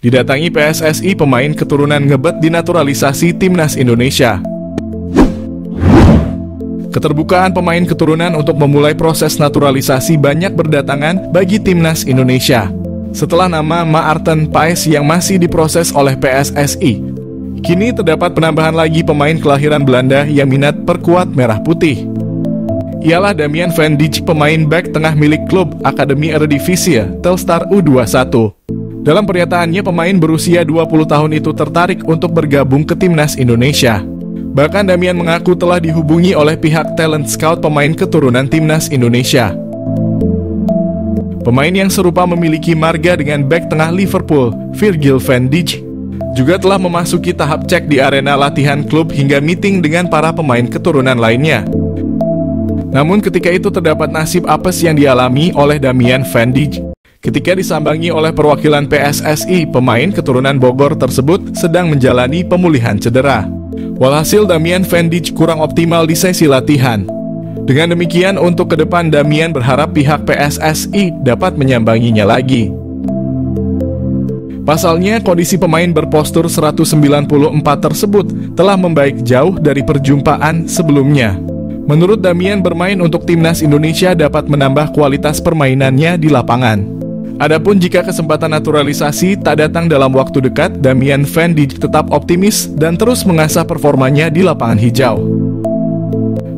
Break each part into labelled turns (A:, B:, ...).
A: Didatangi PSSI, pemain keturunan ngebet dinaturalisasi timnas Indonesia. Keterbukaan pemain keturunan untuk memulai proses naturalisasi banyak berdatangan bagi timnas Indonesia. Setelah nama Maarten Paes yang masih diproses oleh PSSI, kini terdapat penambahan lagi pemain kelahiran Belanda yang minat perkuat merah putih. Ialah Damian van Dijk, pemain bek tengah milik klub Akademi Eredivisie Telstar U21. Dalam pernyataannya, pemain berusia 20 tahun itu tertarik untuk bergabung ke timnas Indonesia. Bahkan Damian mengaku telah dihubungi oleh pihak talent scout pemain keturunan timnas Indonesia. Pemain yang serupa memiliki marga dengan bek tengah Liverpool, Virgil van Dijk, juga telah memasuki tahap cek di arena latihan klub hingga meeting dengan para pemain keturunan lainnya. Namun ketika itu terdapat nasib apes yang dialami oleh Damian van Dijk. Ketika disambangi oleh perwakilan PSSI, pemain keturunan Bogor tersebut sedang menjalani pemulihan cedera. Walhasil Damian van Dijk kurang optimal di sesi latihan. Dengan demikian, untuk ke depan Damian berharap pihak PSSI dapat menyambanginya lagi. Pasalnya, kondisi pemain berpostur 194 tersebut telah membaik jauh dari perjumpaan sebelumnya. Menurut Damian, bermain untuk timnas Indonesia dapat menambah kualitas permainannya di lapangan. Adapun jika kesempatan naturalisasi tak datang dalam waktu dekat, Damian van Dijk tetap optimis dan terus mengasah performanya di lapangan hijau.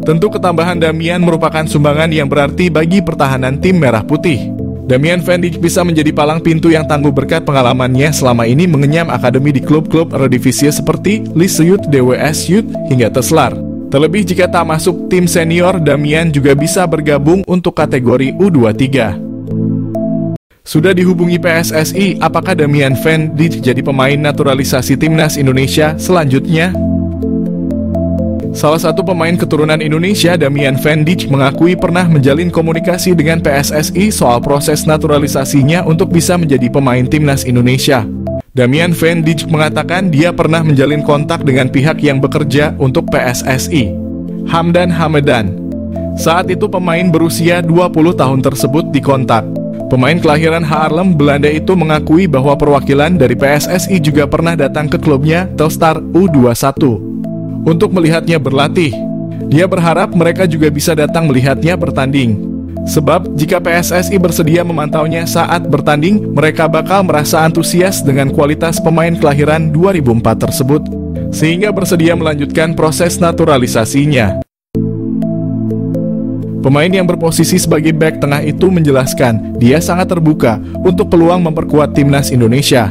A: Tentu ketambahan Damian merupakan sumbangan yang berarti bagi pertahanan tim merah putih. Damian van Dijk bisa menjadi palang pintu yang tangguh berkat pengalamannya selama ini mengenyam akademi di klub-klub Eredivisie seperti Lisse Youth, DWS Youth, hingga Teslar. Terlebih jika tak masuk tim senior, Damian juga bisa bergabung untuk kategori U23. Sudah dihubungi PSSI, apakah Damian van Dijk jadi pemain naturalisasi timnas Indonesia selanjutnya? Salah satu pemain keturunan Indonesia, Damian van Dijk, mengakui pernah menjalin komunikasi dengan PSSI soal proses naturalisasinya untuk bisa menjadi pemain timnas Indonesia. Damian van Dijk mengatakan dia pernah menjalin kontak dengan pihak yang bekerja untuk PSSI, Hamdan Hamedan. Saat itu pemain berusia 20 tahun tersebut dikontak. Pemain kelahiran Haarlem, Belanda itu mengakui bahwa perwakilan dari PSSI juga pernah datang ke klubnya Telstar U21 untuk melihatnya berlatih. Dia berharap mereka juga bisa datang melihatnya bertanding. Sebab jika PSSI bersedia memantaunya saat bertanding, mereka bakal merasa antusias dengan kualitas pemain kelahiran 2004 tersebut, sehingga bersedia melanjutkan proses naturalisasinya. Pemain yang berposisi sebagai bek tengah itu menjelaskan dia sangat terbuka untuk peluang memperkuat timnas Indonesia.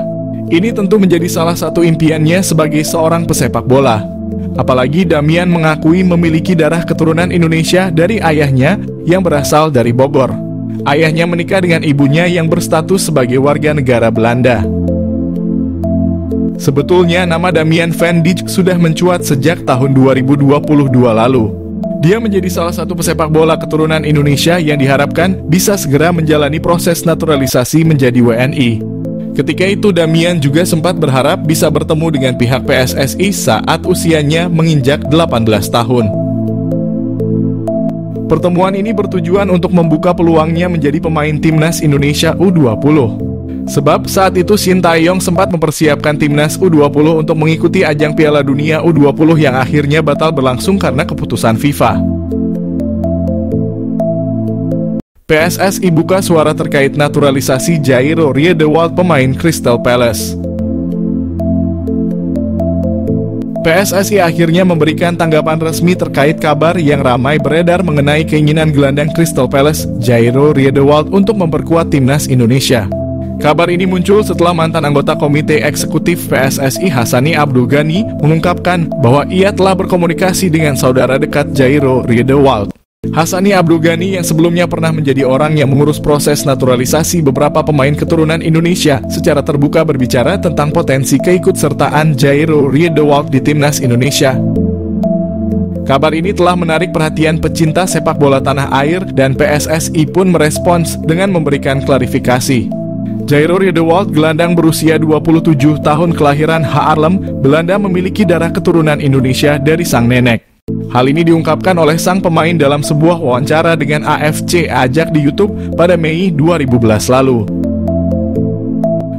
A: Ini tentu menjadi salah satu impiannya sebagai seorang pesepak bola. Apalagi Damian mengakui memiliki darah keturunan Indonesia dari ayahnya yang berasal dari Bogor. Ayahnya menikah dengan ibunya yang berstatus sebagai warga negara Belanda. Sebetulnya nama Damian van Dijk sudah mencuat sejak tahun 2022 lalu. Dia menjadi salah satu pesepak bola keturunan Indonesia yang diharapkan bisa segera menjalani proses naturalisasi menjadi WNI. Ketika itu Damian juga sempat berharap bisa bertemu dengan pihak PSSI saat usianya menginjak 18 tahun. Pertemuan ini bertujuan untuk membuka peluangnya menjadi pemain timnas Indonesia U20. Sebab saat itu Shin Tae-yong sempat mempersiapkan timnas U20 untuk mengikuti ajang Piala Dunia U20 yang akhirnya batal berlangsung karena keputusan FIFA. PSSI buka suara terkait naturalisasi Jairo Riedewald, pemain Crystal Palace. PSSI akhirnya memberikan tanggapan resmi terkait kabar yang ramai beredar mengenai keinginan gelandang Crystal Palace Jairo Riedewald untuk memperkuat timnas Indonesia. Kabar ini muncul setelah mantan anggota Komite Eksekutif PSSI Hassani Abdul Ghani mengungkapkan bahwa ia telah berkomunikasi dengan saudara dekat Jairo Riedewald. Hassani Abdul Ghani yang sebelumnya pernah menjadi orang yang mengurus proses naturalisasi beberapa pemain keturunan Indonesia secara terbuka berbicara tentang potensi keikutsertaan Jairo Riedewald di timnas Indonesia. Kabar ini telah menarik perhatian pecinta sepak bola tanah air dan PSSI pun merespons dengan memberikan klarifikasi. Jairo Riedewald, gelandang berusia 27 tahun kelahiran Haarlem, Belanda, memiliki darah keturunan Indonesia dari sang nenek. Hal ini diungkapkan oleh sang pemain dalam sebuah wawancara dengan AFC Ajak di YouTube pada Mei 2011 lalu.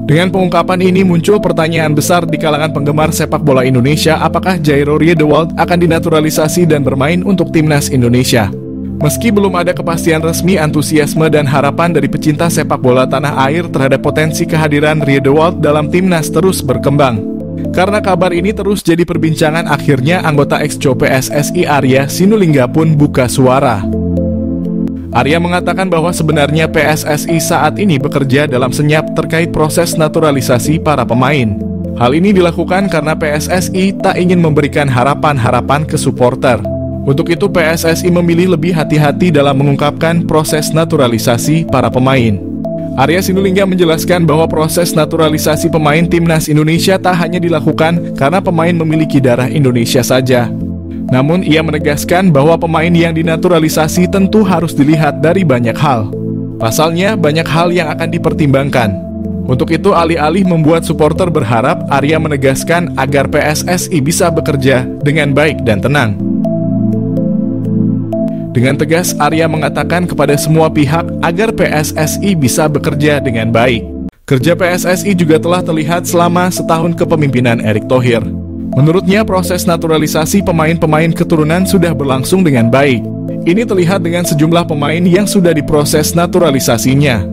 A: Dengan pengungkapan ini muncul pertanyaan besar di kalangan penggemar sepak bola Indonesia, apakah Jairo Riedewald akan dinaturalisasi dan bermain untuk timnas Indonesia? Meski belum ada kepastian resmi, antusiasme dan harapan dari pecinta sepak bola tanah air terhadap potensi kehadiran Riedewald dalam timnas terus berkembang. Karena kabar ini terus jadi perbincangan, akhirnya anggota ex-co PSSI Arya Sinulinga pun buka suara. Arya mengatakan bahwa sebenarnya PSSI saat ini bekerja dalam senyap terkait proses naturalisasi para pemain. Hal ini dilakukan karena PSSI tak ingin memberikan harapan-harapan ke supporter. Untuk itu PSSI memilih lebih hati-hati dalam mengungkapkan proses naturalisasi para pemain. Arya Sinulinga menjelaskan bahwa proses naturalisasi pemain timnas Indonesia tak hanya dilakukan karena pemain memiliki darah Indonesia saja. Namun ia menegaskan bahwa pemain yang dinaturalisasi tentu harus dilihat dari banyak hal. Pasalnya, banyak hal yang akan dipertimbangkan. Untuk itu, alih-alih membuat supporter berharap, Arya menegaskan agar PSSI bisa bekerja dengan baik dan tenang. Dengan tegas, Arya mengatakan kepada semua pihak agar PSSI bisa bekerja dengan baik. Kerja PSSI juga telah terlihat selama setahun kepemimpinan Erick Thohir. Menurutnya, proses naturalisasi pemain-pemain keturunan sudah berlangsung dengan baik. Ini terlihat dengan sejumlah pemain yang sudah diproses naturalisasinya.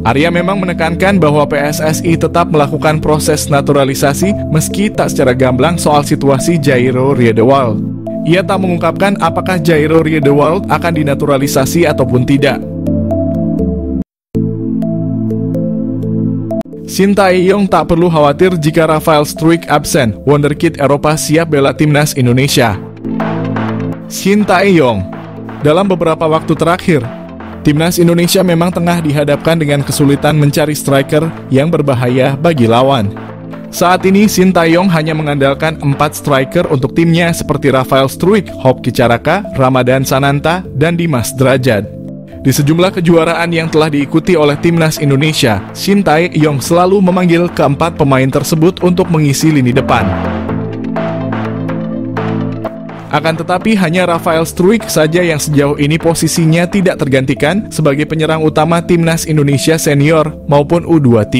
A: Arya memang menekankan bahwa PSSI tetap melakukan proses naturalisasi meski tak secara gamblang soal situasi Jairo Riedewald. Ia tak mengungkapkan apakah Jairo Riedewald akan dinaturalisasi ataupun tidak. Shin Tae-yong tak perlu khawatir jika Rafael Struijk absen, wonderkid Eropa siap bela timnas Indonesia. Shin Tae-yong, dalam beberapa waktu terakhir, timnas Indonesia memang tengah dihadapkan dengan kesulitan mencari striker yang berbahaya bagi lawan. Saat ini Shin Tae-yong hanya mengandalkan 4 striker untuk timnya seperti Rafael Struijk, Hoki Caraka, Ramadan Sananta, dan Dimas Drajat. Di sejumlah kejuaraan yang telah diikuti oleh timnas Indonesia, Shin Tae-yong selalu memanggil keempat pemain tersebut untuk mengisi lini depan. Akan tetapi hanya Rafael Struijk saja yang sejauh ini posisinya tidak tergantikan sebagai penyerang utama timnas Indonesia senior maupun U23.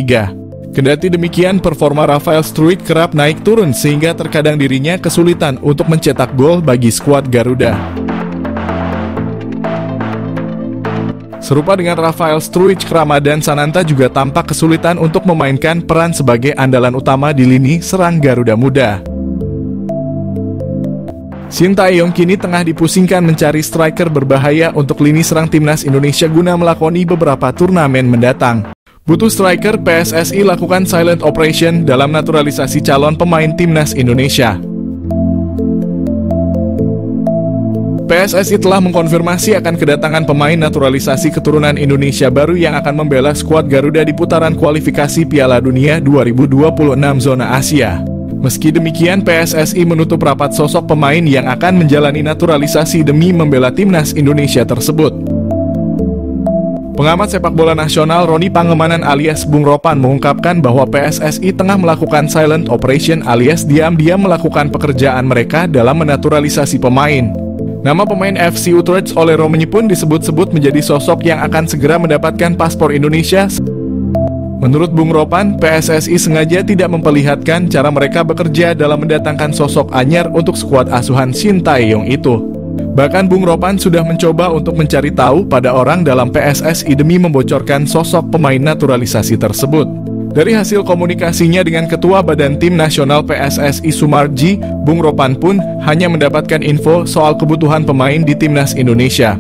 A: Kendati demikian, performa Rafael Struijk kerap naik turun sehingga terkadang dirinya kesulitan untuk mencetak gol bagi skuad Garuda. Serupa dengan Rafael Struijk, Ramadan Sananta juga tampak kesulitan untuk memainkan peran sebagai andalan utama di lini serang Garuda Muda. Shin Tae-yong kini tengah dipusingkan mencari striker berbahaya untuk lini serang timnas Indonesia guna melakoni beberapa turnamen mendatang. Butuh striker, PSSI lakukan silent operation dalam naturalisasi calon pemain timnas Indonesia. PSSI telah mengkonfirmasi akan kedatangan pemain naturalisasi keturunan Indonesia baru yang akan membela skuad Garuda di putaran kualifikasi Piala Dunia 2026 zona Asia. Meski demikian, PSSI menutup rapat sosok pemain yang akan menjalani naturalisasi demi membela timnas Indonesia tersebut. Pengamat sepak bola nasional Roni Pangemanan alias Bung Ropan mengungkapkan bahwa PSSI tengah melakukan silent operation alias diam-diam melakukan pekerjaan mereka dalam menaturalisasi pemain. Nama pemain FC Utrecht oleh Romani pun disebut-sebut menjadi sosok yang akan segera mendapatkan paspor Indonesia. Menurut Bung Ropan, PSSI sengaja tidak memperlihatkan cara mereka bekerja dalam mendatangkan sosok anyar untuk skuad asuhan Shin Tae-yong itu. Bahkan Bung Ropan sudah mencoba untuk mencari tahu pada orang dalam PSSI demi membocorkan sosok pemain naturalisasi tersebut. Dari hasil komunikasinya dengan Ketua Badan Tim Nasional PSSI Sumarji, Bung Ropan pun hanya mendapatkan info soal kebutuhan pemain di timnas Indonesia.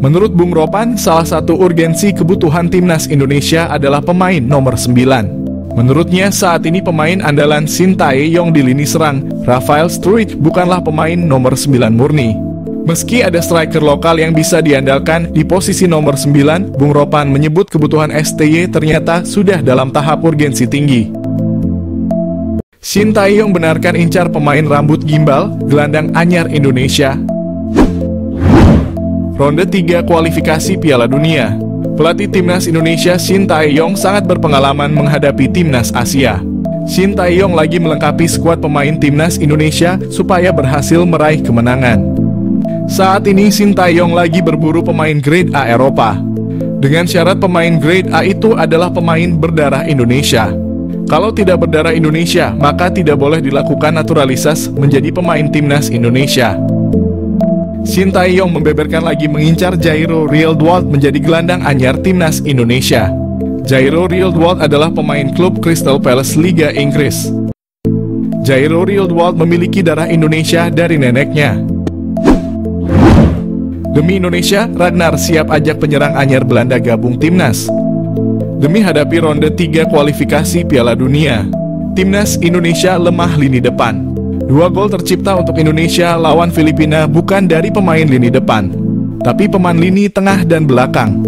A: Menurut Bung Ropan, salah satu urgensi kebutuhan timnas Indonesia adalah pemain nomor 9. Menurutnya, saat ini pemain andalan Shin Tae-yong di lini serang, Rafael Struijk, bukanlah pemain nomor 9 murni. Meski ada striker lokal yang bisa diandalkan di posisi nomor 9, Bung Ropan menyebut kebutuhan STY ternyata sudah dalam tahap urgensi tinggi. Shin Tae-yong benarkan incar pemain rambut gimbal, gelandang anyar Indonesia. Ronde 3 kualifikasi Piala Dunia. Pelatih timnas Indonesia Shin Tae-yong sangat berpengalaman menghadapi timnas Asia. Shin Tae-yong lagi melengkapi skuad pemain timnas Indonesia supaya berhasil meraih kemenangan. Saat ini Shin Tae-yong lagi berburu pemain grade A Eropa. Dengan syarat pemain grade A itu adalah pemain berdarah Indonesia. Kalau tidak berdarah Indonesia, maka tidak boleh dilakukan naturalisasi menjadi pemain timnas Indonesia. Shin Tae-yong membeberkan lagi mengincar Jairo Riedewald menjadi gelandang anyar timnas Indonesia. Jairo Riedewald adalah pemain klub Crystal Palace Liga Inggris. Jairo Riedewald memiliki darah Indonesia dari neneknya. Demi Indonesia, Ragnar siap ajak penyerang anyar Belanda gabung timnas. Demi hadapi ronde 3 kualifikasi Piala Dunia, timnas Indonesia lemah lini depan. 2 gol tercipta untuk Indonesia lawan Filipina bukan dari pemain lini depan, tapi pemain lini tengah dan belakang.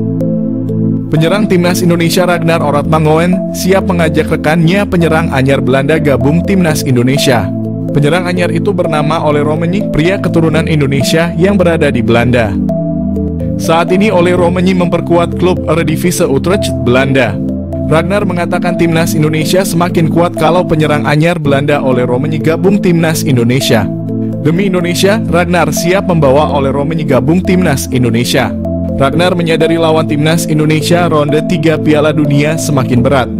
A: Penyerang timnas Indonesia Ragnar Oratmangoen siap mengajak rekannya penyerang anyar Belanda gabung timnas Indonesia. Penyerang anyar itu bernama Ole Romenyk, pria keturunan Indonesia yang berada di Belanda. Saat ini Ole Romenyk memperkuat klub Eredivisie Utrecht, Belanda. Ragnar mengatakan timnas Indonesia semakin kuat kalau penyerang anyar Belanda Ole Romenyk gabung timnas Indonesia. Demi Indonesia, Ragnar siap membawa Ole Romenyk gabung timnas Indonesia. Ragnar menyadari lawan timnas Indonesia ronde 3 Piala Dunia semakin berat.